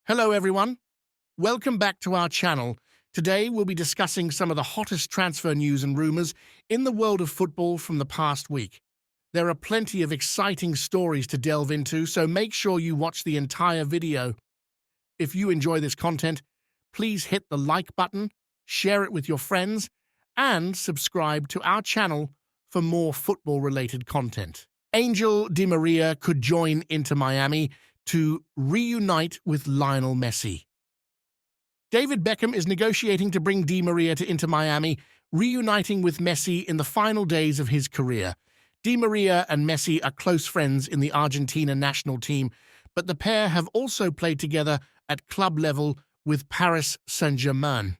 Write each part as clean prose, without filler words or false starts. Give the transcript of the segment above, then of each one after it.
Hello everyone, welcome back to our channel. Today we'll be discussing some of the hottest transfer news and rumours in the world of football from the past week. There are plenty of exciting stories to delve into, so make sure you watch the entire video. If you enjoy this content, please hit the like button, share it with your friends, and subscribe to our channel for more football-related content. Angel Di Maria could join Inter Miami to reunite with Lionel Messi. David Beckham is negotiating to bring Di Maria to Inter Miami, reuniting with Messi in the final days of his career. Di Maria and Messi are close friends in the Argentina national team, but the pair have also played together at club level with Paris Saint-Germain.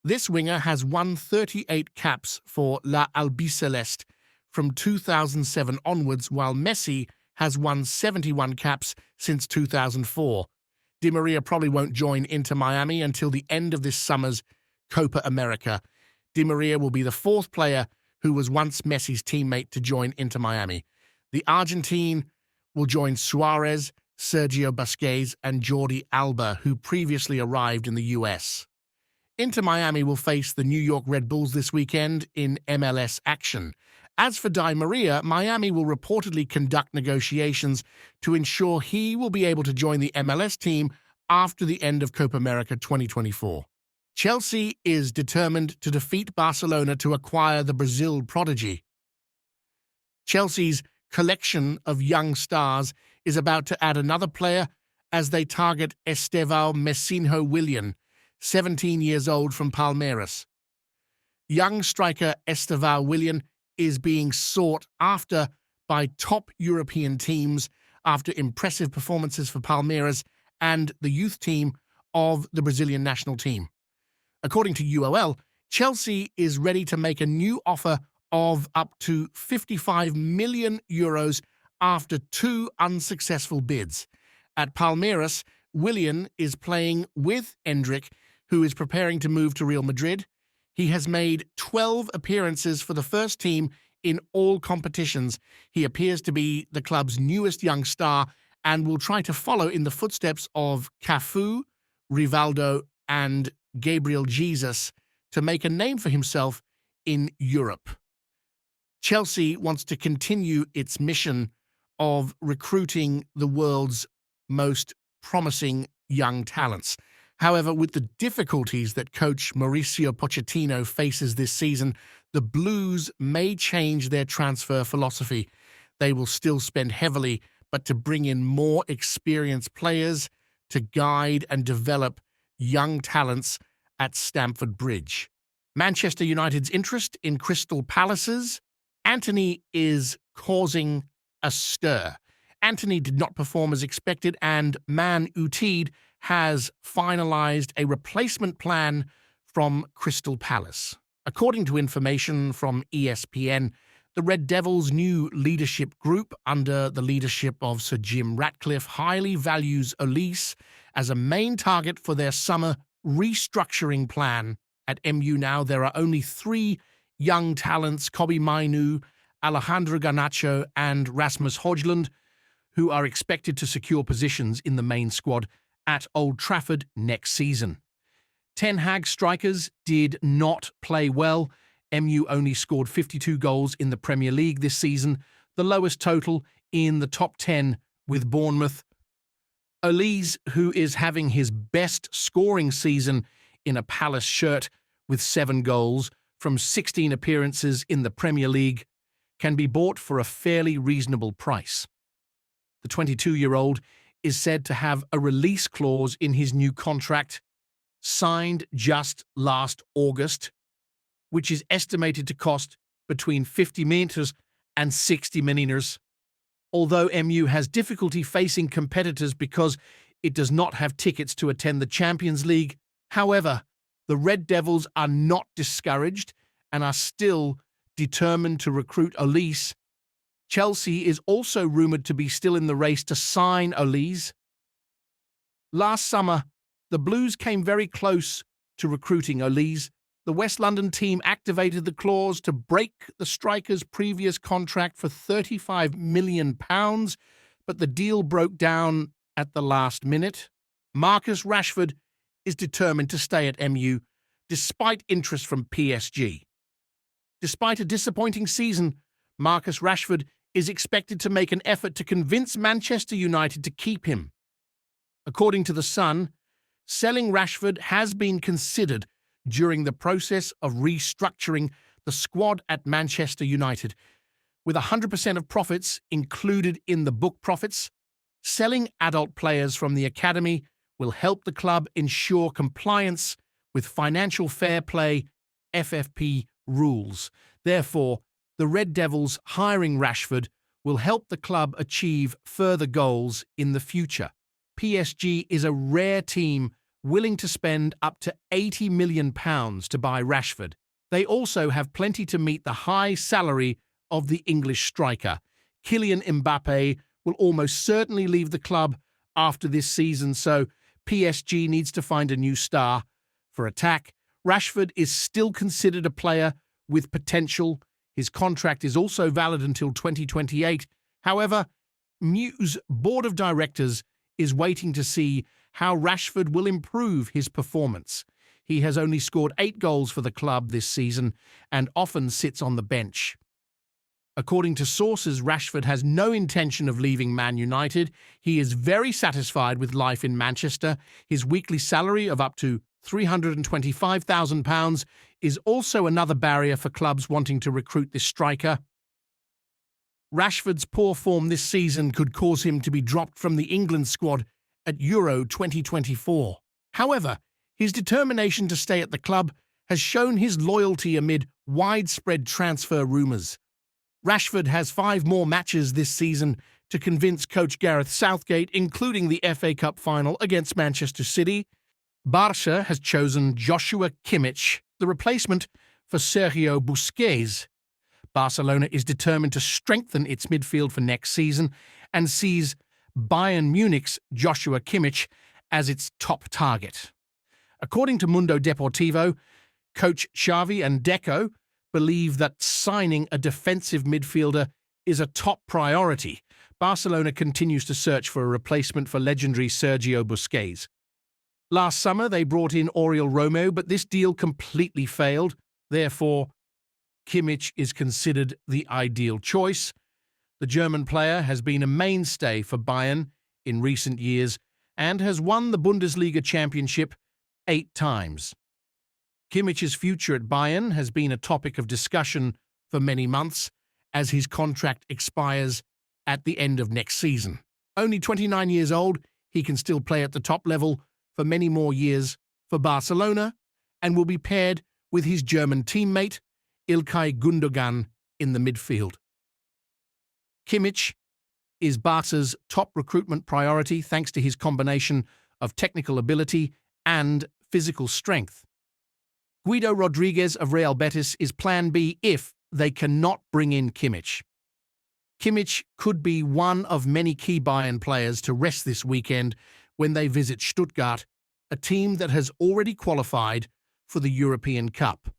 This winger has won 38 caps for La Albiceleste from 2007 onwards, while Messi has won 71 caps since 2004. Di Maria probably won't join Inter Miami until the end of this summer's Copa America. Di Maria will be the fourth player who was once Messi's teammate to join Inter Miami. The Argentine will join Suarez, Sergio Busquets, and Jordi Alba, who previously arrived in the US. Inter Miami will face the New York Red Bulls this weekend in MLS action. As for Di Maria, Miami will reportedly conduct negotiations to ensure he will be able to join the MLS team after the end of Copa America 2024. Chelsea is determined to defeat Barcelona to acquire the Brazil prodigy. Chelsea's collection of young stars is about to add another player as they target Estevão Messinho Willian, 17 years old, from Palmeiras. Young striker Estevão Willian is being sought after by top European teams after impressive performances for Palmeiras and the youth team of the Brazilian national team. According to UOL, Chelsea is ready to make a new offer of up to €55 million after two unsuccessful bids. At Palmeiras, Willian is playing with Endrick, who is preparing to move to Real Madrid. He has made 12 appearances for the first team in all competitions. He appears to be the club's newest young star and will try to follow in the footsteps of Cafu, Rivaldo, and Gabriel Jesus to make a name for himself in Europe. Chelsea wants to continue its mission of recruiting the world's most promising young talents. However, with the difficulties that coach Mauricio Pochettino faces this season, the Blues may change their transfer philosophy. They will still spend heavily, but to bring in more experienced players to guide and develop young talents at Stamford Bridge. Manchester United's interest in Crystal Palace's Antony is causing a stir. Antony did not perform as expected, and Man United has finalized a replacement plan from Crystal Palace. According to information from ESPN, the Red Devils' new leadership group, under the leadership of Sir Jim Ratcliffe, highly values Elise as a main target for their summer restructuring plan. At MU now, there are only three young talents, Kobbie Mainoo, Alejandro Garnacho, and Rasmus Højlund, who are expected to secure positions in the main squad at Old Trafford next season. Ten Hag strikers did not play well. MU only scored 52 goals in the Premier League this season, the lowest total in the top 10 with Bournemouth. Elise, who is having his best scoring season in a Palace shirt with 7 goals from 16 appearances in the Premier League, can be bought for a fairly reasonable price. The 22-year-old is said to have a release clause in his new contract, signed just last August, which is estimated to cost between 50 million and 60 million. Although MU has difficulty facing competitors because it does not have tickets to attend the Champions League, however, the Red Devils are not discouraged and are still determined to recruit Elise. Chelsea is also rumoured to be still in the race to sign Elise. Last summer, the Blues came very close to recruiting Elise. The West London team activated the clause to break the striker's previous contract for £35 million, but the deal broke down at the last minute. Marcus Rashford is determined to stay at MU despite interest from PSG. Despite a disappointing season, Marcus Rashford is expected to make an effort to convince Manchester United to keep him. According to The Sun, selling Rashford has been considered during the process of restructuring the squad at Manchester United. With 100% of profits included in the book profits, selling adult players from the academy will help the club ensure compliance with financial fair play FFP rules. Therefore, the Red Devils hiring Rashford will help the club achieve further goals in the future. PSG is a rare team willing to spend up to £80 million to buy Rashford. They also have plenty to meet the high salary of the English striker. Kylian Mbappe will almost certainly leave the club after this season, so PSG needs to find a new star. For attack, Rashford is still considered a player with potential. His contract is also valid until 2028. However, MU's board of directors is waiting to see how Rashford will improve his performance. He has only scored 8 goals for the club this season and often sits on the bench. According to sources, Rashford has no intention of leaving Man United. He is very satisfied with life in Manchester. His weekly salary of up to £325,000 is also another barrier for clubs wanting to recruit this striker. Rashford's poor form this season could cause him to be dropped from the England squad at Euro 2024. However, his determination to stay at the club has shown his loyalty amid widespread transfer rumours. Rashford has 5 more matches this season to convince coach Gareth Southgate, including the FA Cup final against Manchester City. Barca has chosen Joshua Kimmich, the replacement for Sergio Busquets. Barcelona is determined to strengthen its midfield for next season and sees Bayern Munich's Joshua Kimmich as its top target. According to Mundo Deportivo, coach Xavi and Deco believe that signing a defensive midfielder is a top priority. Barcelona continues to search for a replacement for legendary Sergio Busquets. Last summer, they brought in Oriol Romeu, but this deal completely failed. Therefore, Kimmich is considered the ideal choice. The German player has been a mainstay for Bayern in recent years and has won the Bundesliga championship 8 times. Kimmich's future at Bayern has been a topic of discussion for many months as his contract expires at the end of next season. Only 29 years old, he can still play at the top level for many more years for Barcelona and will be paired with his German teammate Ilkay Gundogan in the midfield. Kimmich is Barca's top recruitment priority thanks to his combination of technical ability and physical strength. Guido Rodriguez of Real Betis is plan B if they cannot bring in Kimmich. Kimmich could be one of many key Bayern players to rest this weekend when they visit Stuttgart, a team that has already qualified for the European Cup.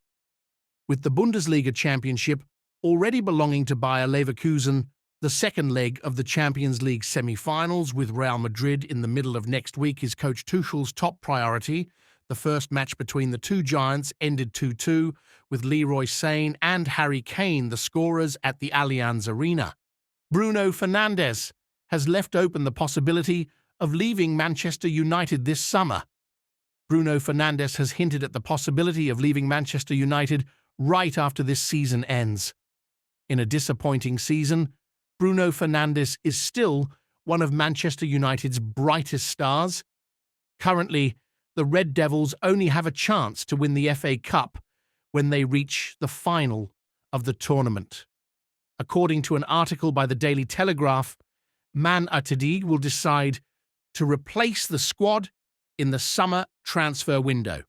With the Bundesliga championship already belonging to Bayer Leverkusen, the second leg of the Champions League semi-finals with Real Madrid in the middle of next week is Coach Tuchel's top priority. The first match between the two giants ended 2-2, with Leroy Sane and Harry Kane the scorers at the Allianz Arena. Bruno Fernandes has left open the possibility of leaving Manchester United this summer. Bruno Fernandes has hinted at the possibility of leaving Manchester United right after this season ends. In a disappointing season, Bruno Fernandes is still one of Manchester United's brightest stars. Currently, the Red Devils only have a chance to win the FA Cup when they reach the final of the tournament. According to an article by the Daily Telegraph, Man Utd will decide to replace the squad in the summer transfer window.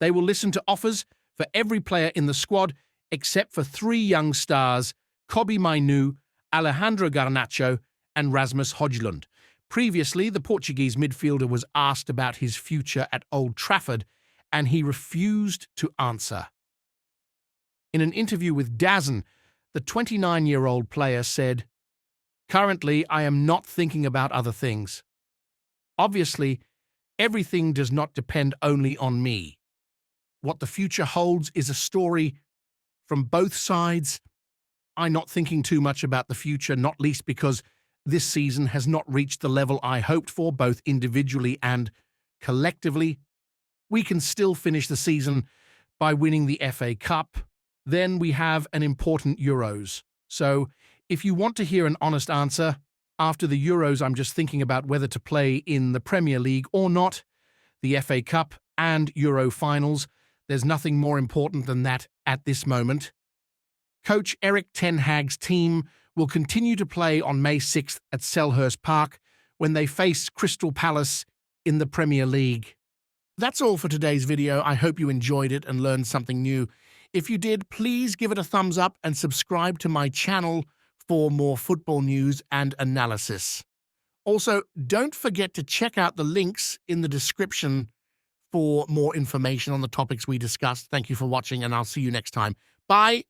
They will listen to offers for every player in the squad except for 3 young stars, Kobbie Mainoo, Alejandro Garnacho and Rasmus Højlund. Previously, the Portuguese midfielder was asked about his future at Old Trafford, and he refused to answer. In an interview with DAZN, the 29-year-old player said, "Currently, I am not thinking about other things. Obviously, Everything does not depend only on me. What the future holds is a story from both sides. I'm not thinking too much about the future, not least because this season has not reached the level I hoped for, both individually and collectively. We can still finish the season by winning the FA Cup. Then we have an important Euros. So if you want to hear an honest answer, after the Euros, I'm just thinking about whether to play in the Premier League or not. The FA Cup and Euro finals, there's nothing more important than that at this moment. Coach Erik ten Hag's team will continue to play on May 6th at Selhurst Park when they face Crystal Palace in the Premier League. That's all for today's video. I hope you enjoyed it and learned something new. If you did, please give it a thumbs up and subscribe to my channel for more football news and analysis. Also, don't forget to check out the links in the description for more information on the topics we discussed. Thank you for watching, and I'll see you next time. Bye.